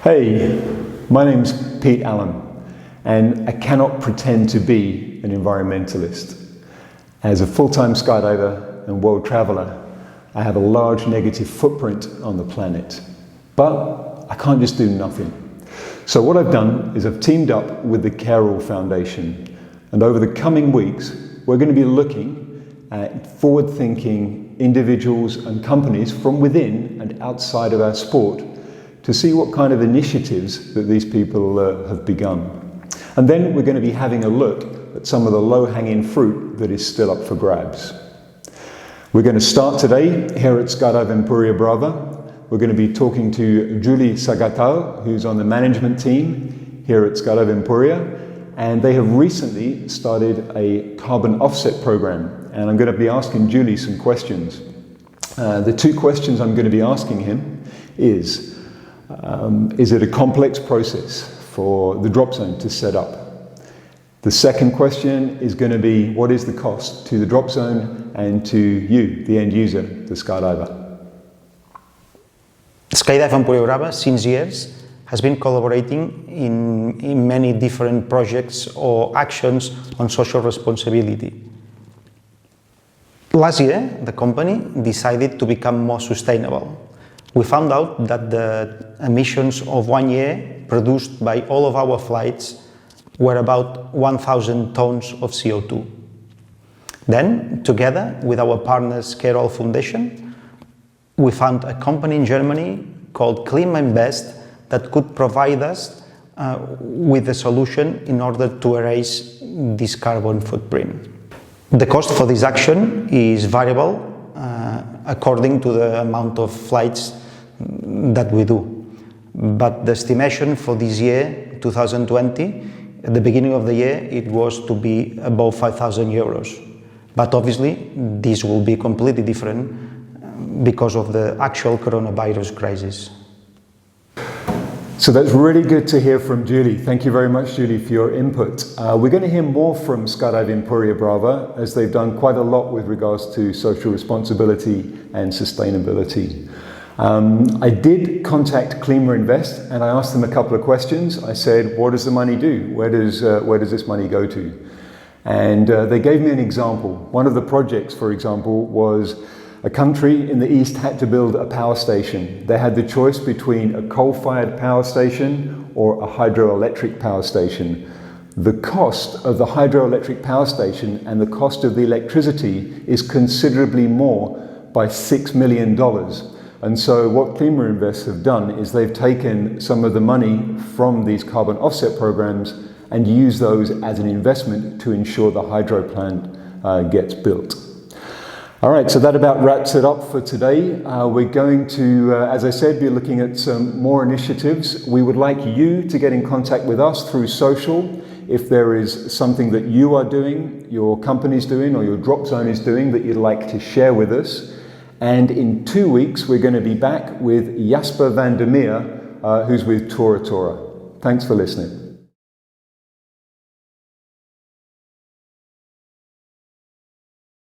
Hey, my name's Pete Allen, and I cannot pretend to be an environmentalist. As a full-time skydiver and world traveller, I have a large negative footprint on the planet. But I can't just do nothing. So what I've done is I've teamed up with the Carroll Foundation, and over the coming weeks, we're going to be looking at forward-thinking individuals and companies from within and outside of our sport to see what kind of initiatives that these people have begun. And then we're going to be having a look at some of the low-hanging fruit that is still up for grabs. We're going to start today here at Skydive Empuriabrava. We're going to be talking to Juli who's on the management team here at Skydive Empuria, and they have recently started a carbon offset program, and I'm going to be asking Juli some questions. The two questions I'm going to be asking him is it a complex process for the drop zone to set up? The second question is going to be, what is the cost to the drop zone and to you, the end user, the skydiver? Skydive Empuriabrava, since years, has been collaborating in many different projects or actions on social responsibility. Last year, the company decided to become more sustainable. We found out that the emissions of 1 year produced by all of our flights were about 1,000 tons of CO2. Then, together with our partners Carroll Foundation, we found a company in Germany called Climainvest that could provide us with a solution in order to erase this carbon footprint. The cost for this action is variable according to the amount of flights that we do. But the estimation for this year, 2020, at the beginning of the year, it was to be above 5,000 euros. But obviously, this will be completely different because of the actual coronavirus crisis. So that's really good to hear from Juli. Thank you very much, Juli, for your input. We're going to hear more from Skydive Empuriabrava, as they've done quite a lot with regards to social responsibility and sustainability. I did contact Climainvest and I asked them a couple of questions. I said, what does the money do? Where does this money go to? And they gave me an example. One of the projects, for example, was a country in the east had to build a power station. They had the choice between a coal-fired power station or a hydroelectric power station. The cost of the hydroelectric power station and the cost of the electricity is considerably more by $6 million. And so what Climainvest have done is they've taken some of the money from these carbon offset programs and used those as an investment to ensure the hydro plant gets built. All right, so that about wraps it up for today. We're going to, as I said, be looking at some more initiatives. We would like you to get in contact with us through social. If there is something that you are doing, your company's doing, or your drop zone is doing that you'd like to share with us. And in 2 weeks, we're going to be back with Jasper van der Meer, who's with Tora Tora. Thanks for listening.